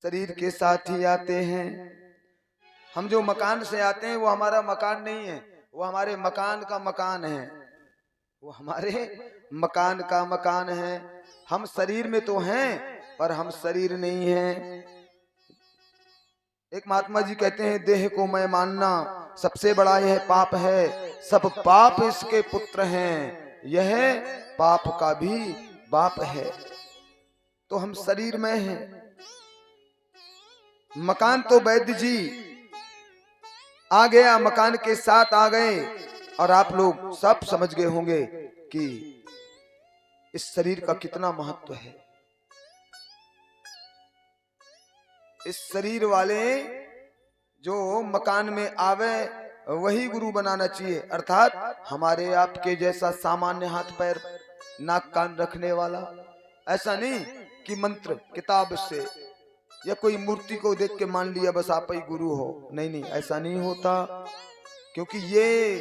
शरीर के साथ ही आते हैं। हम जो मकान से आते हैं वो हमारा मकान नहीं है, वो हमारे मकान का मकान है, वो हमारे मकान का मकान है। हम शरीर में तो हैं पर हम शरीर नहीं हैं। एक महात्मा जी कहते हैं, देह को मैं मानना सबसे बड़ा यह पाप है, सब पाप इसके पुत्र हैं, यह पाप का भी बाप है। तो हम शरीर में हैं। मकान तो वैद्य जी आ गया, मकान के साथ आ गए, और आप लोग सब समझ गए होंगे कि इस शरीर का कितना महत्व है। इस शरीर वाले जो मकान में आवे वही गुरु बनाना चाहिए, अर्थात हमारे आपके जैसा सामान्य हाथ पैर नाक कान रखने वाला। ऐसा नहीं कि मंत्र किताब से या कोई मूर्ति को देख के मान लिया बस आप ही गुरु हो। नहीं नहीं, ऐसा नहीं होता। क्योंकि ये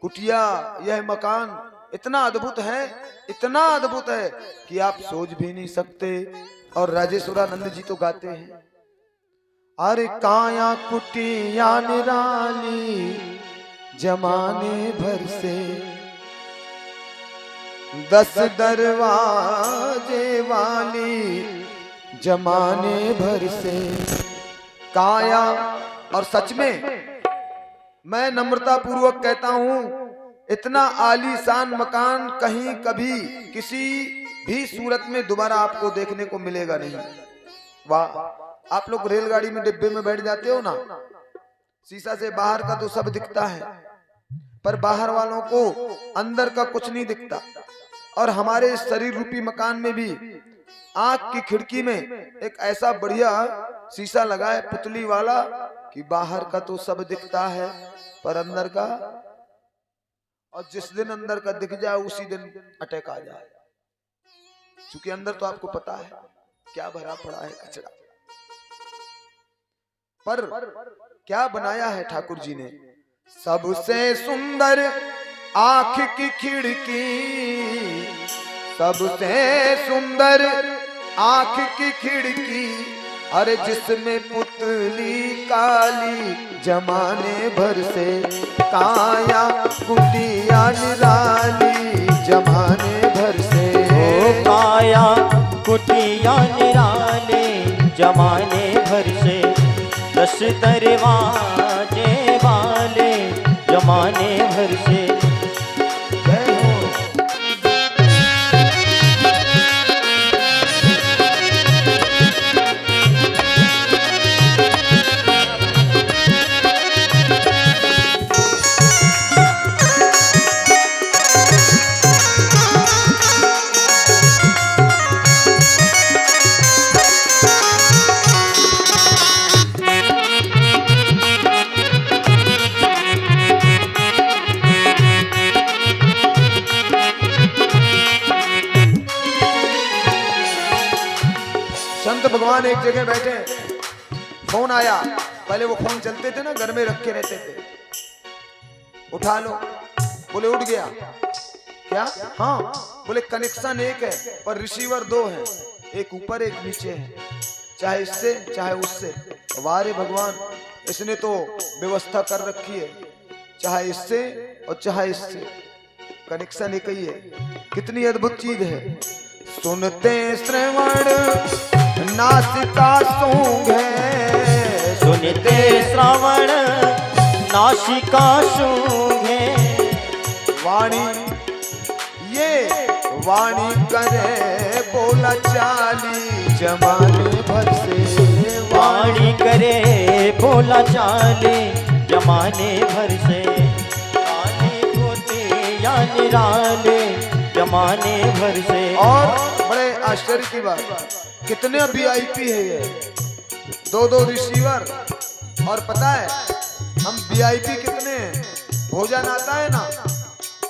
कुटिया, यह मकान इतना अद्भुत है, इतना अद्भुत है कि आप सोच भी नहीं सकते। और राजेश्वरानंद जी तो गाते हैं, अरे काया कुटिया निराली जमाने भर से, 10 दरवाजे वाली जमाने भर से। काया, और सच में मैं नम्रता पूर्वक कहता हूं, इतना आलीशान मकान कहीं कभी किसी भी सूरत में दोबारा आपको देखने को मिलेगा नहीं। वाह, आप लोग रेलगाड़ी में डिब्बे में बैठ जाते हो ना, शीशा से बाहर का तो सब दिखता है, पर बाहर वालों को अंदर का कुछ नहीं दिखता। और हमारे इस शरीर रूपी मकान में भी आंख की खिड़की में एक ऐसा बढ़िया शीशा लगा है पुतली वाला कि बाहर का तो सब दिखता है पर अंदर का, और जिस दिन अंदर का दिख जाए उसी दिन अटैक आ जाए। क्योंकि अंदर तो आपको पता है क्या भरा पड़ा है, कचरा। पर क्या बनाया है ठाकुर जी ने, सबसे सुंदर आंख की खिड़की, सबसे सुंदर आंख की खिड़की, अरे जिसमें पुतली काली जमाने भर से। काया कुटिया निराली जमाने भर से, ओ काया कुटिया निराली जमाने भर से। 10 दरवाजे वाले जमाने भर से। भगवान एक जगह बैठे, फोन आया। पहले वो फोन चलते थे ना, घर में रखे रहते थे, उठा लो, बोले उठ गया क्या? हाँ, बोले कनेक्शन एक है पर रिसीवर 2 है, एक ऊपर एक नीचे है, चाहे इससे चाहे उससे। वारे भगवान, इसने तो व्यवस्था कर रखी है, चाहे इससे और चाहे इससे, कनेक्शन एक ही है। कितनी अद्भुत चीज है। सुनते श्रवण नासिका सूंघे, सुनते श्रवण नासिका सूंघे। वाणी, ये वाणी करे बोला चाली जमाने भर से। वाणी करे बोला चाली जमाने भर से। काने कुटिया निराली जमाने भर से। और बड़े आश्चर्य की बात, कितने VIP है ये, 2-2 रिसीवर। और पता है हम VIP कितने हैं, भोजन आता है ना,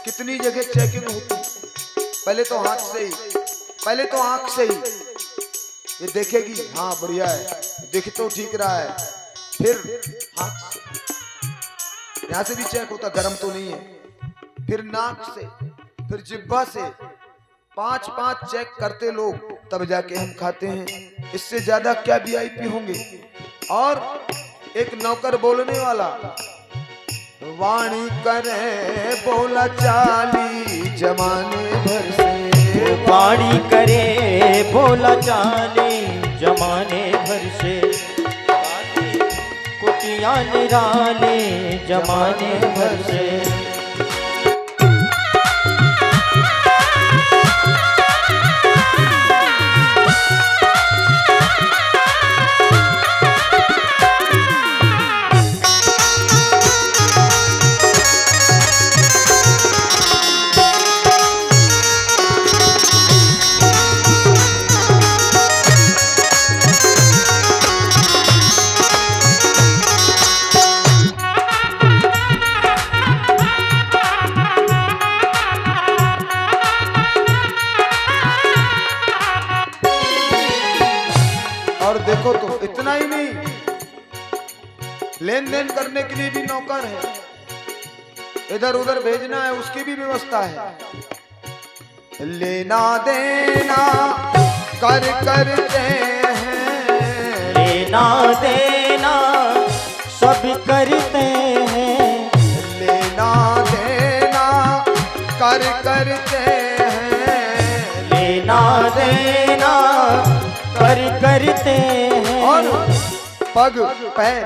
कितनी जगह चेकिंग होती। पहले तो हाथ से ही, पहले तो आंख से ही ये देखेगी, हाँ बढ़िया है, दिख तो ठीक रहा है, फिर हाथ से, यहाँ से भी चेक होता गर्म तो नहीं है, फिर नाक से, फिर जिब्बा से, 5-5 चेक करते लोग, तब जाके हम खाते हैं। इससे ज्यादा क्या वीआईपी होंगे। और एक नौकर बोलने वाला, वाणी करे बोला चाली जमाने भर से, वाणी करे बोला चाली जमाने भर से, कुटिया निराले जमाने भर से। और देखो तो इतना ही नहीं, लेन देन करने के लिए भी नौकर है, इधर उधर भेजना है उसकी भी व्यवस्था है। लेना देना कर करते हैं, लेना देना सब करते हैं, लेना देना कर करते हैं, लेना देना कर करते हैं। और पग पैर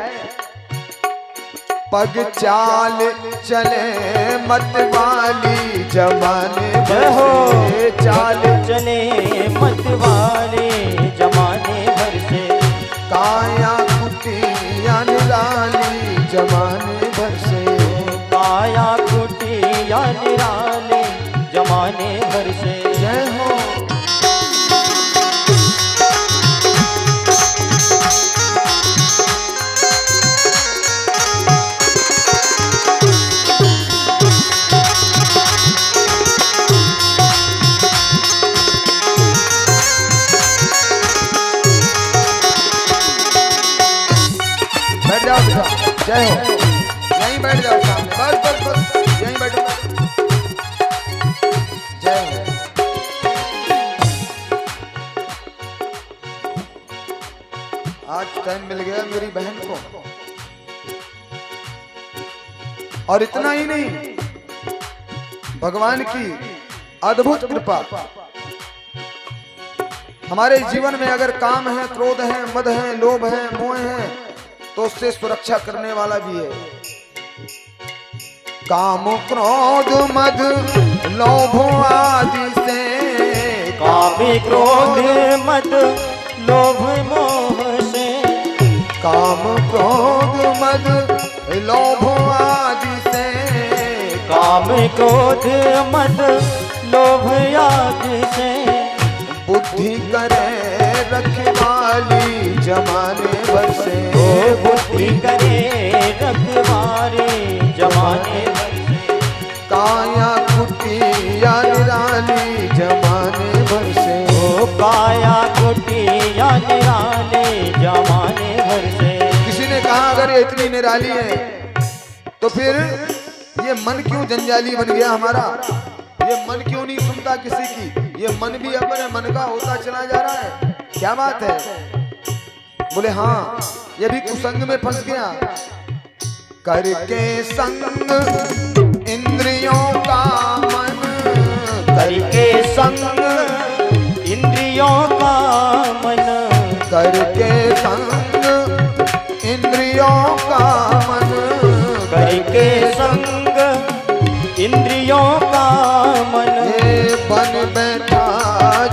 पग चाल चले मत वाली जमाने भर से, चाल चले मत वाले जमाने भर से, काया कुटिया निराली जमाने भर से, काया कुटिया निराले जमाने भर से। जय हो। बैठ जाओ बेटा, जय हो। यहीं बैठ जाओ सामने, बस बस बस यहीं बैठो। जय हो। आज टाइम मिल गया मेरी बहन को। और इतना ही नहीं, भगवान की अद्भुत कृपा। हमारे जीवन में अगर काम है, क्रोध है, मद है, लोभ है, मोह है, तो उससे सुरक्षा करने वाला भी है। काम क्रोध मद लोभ आदि से, काम क्रोध मद लोभ मोह से, काम क्रोध मद लोभ आदि से, काम क्रोध मद लोभ आदि से, बुद्धि करे रखवाली जमाने भर से, ओ बुद्धि करे रखवारे जमाने भर से, काया कुटिया निराली जमाने भर से, ओ काया कुटिया निराले जमाने भर से। किसी ने कहा अगर ये इतनी निराली है तो फिर ये मन क्यों जंजाली बन गया हमारा, ये मन क्यों नहीं सुनता किसी की, ये मन भी अपने मन का होता चला जा रहा है, क्या बात है। बोले हाँ, ये भी कुसंग में फंस गया। करके संग इंद्रियों का मन, करके संग इंद्रियों का मन, करके संग इंद्रियों का मन, करके संग इंद्रियों का मन, ये बन बैठा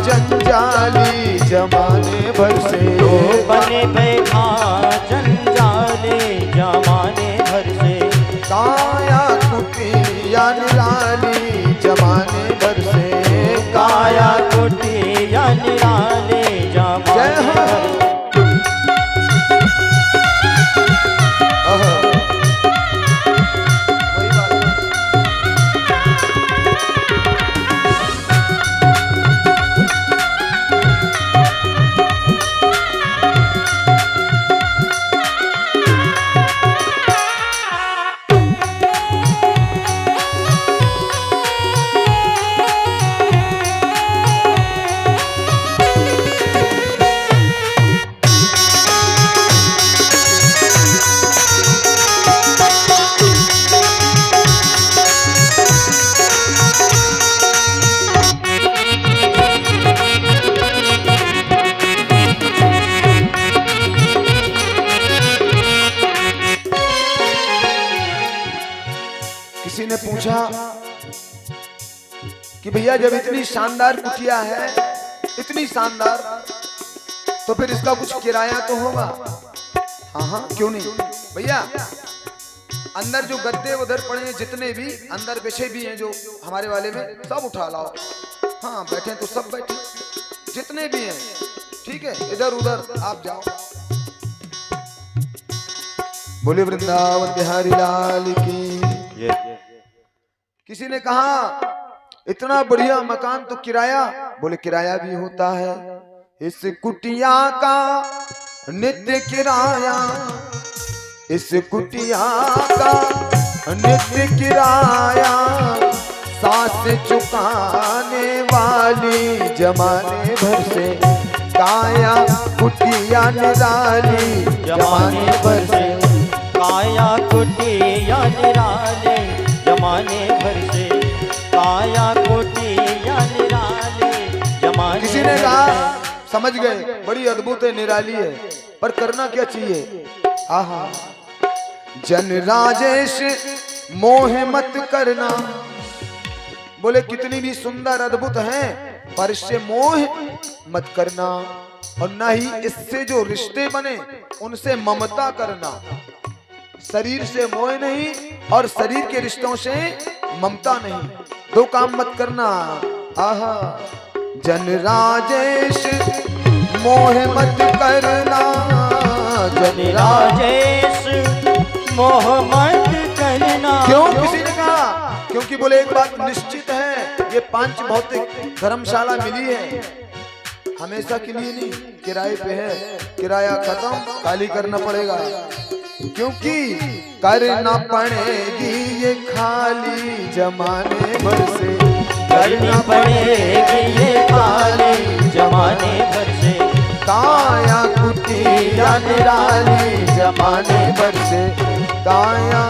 जंजाली जमाने भर से, तो बने बैठा जंजाले जमाने भर से, काया कुटिया निराली जमाने भर से, काया कुटिया निराले जमाने भर से। वही बात। पूछा कि भैया जब इतनी शानदार कुटिया है, इतनी शानदार, तो फिर इसका कुछ किराया तो होगा। हाँ हाँ क्यों नहीं भैया, अंदर जो गद्दे उधर पड़े हैं, जितने भी अंदर बिछे भी हैं जो हमारे वाले में, सब उठा लाओ। हाँ बैठे तो सब बैठे, जितने भी हैं, ठीक है, इधर उधर आप जाओ। बोले वृंदावन बिहारी लाल की। किसी ने कहा इतना बढ़िया मकान तो किराया, बोले किराया भी होता है, इस कुटिया का नित्य किराया, इस कुटिया का नित्य किराया, सांस चुकाने वाली जमाने भर से, काया कुटिया निराली जमाने भर से, काया कुटिया निराले जमाने भर से, काया कुटिया निराले जमाने। किसी ने कहा समझ गए बड़ी अद्भुत है, निराली है, पर करना क्या चाहिए? आहा, जन राजेश मोह मत करना। बोले कितनी भी सुंदर अद्भुत है, पर इससे मोह मत करना, और ना ही इससे जो रिश्ते बने उनसे ममता करना। शरीर से मोह नहीं और शरीर के रिश्तों से ममता नहीं, दो काम मत करना। आहा, जन राजेश मोह मत करना, जन राजेश मोह मत करना। क्यों? किसी ने कहा क्योंकि बोले एक बात निश्चित है, ये पांच भौतिक धर्मशाला मिली है, हमेशा के लिए नहीं, किराए पे है, किराया खत्म, खाली करना पड़ेगा, क्योंकि करना पड़ेगी ये खाली जमाने भर से, करनी पड़ेगी ये खाली जमाने भर से, काया कुटिया निराली जमाने भर से, काया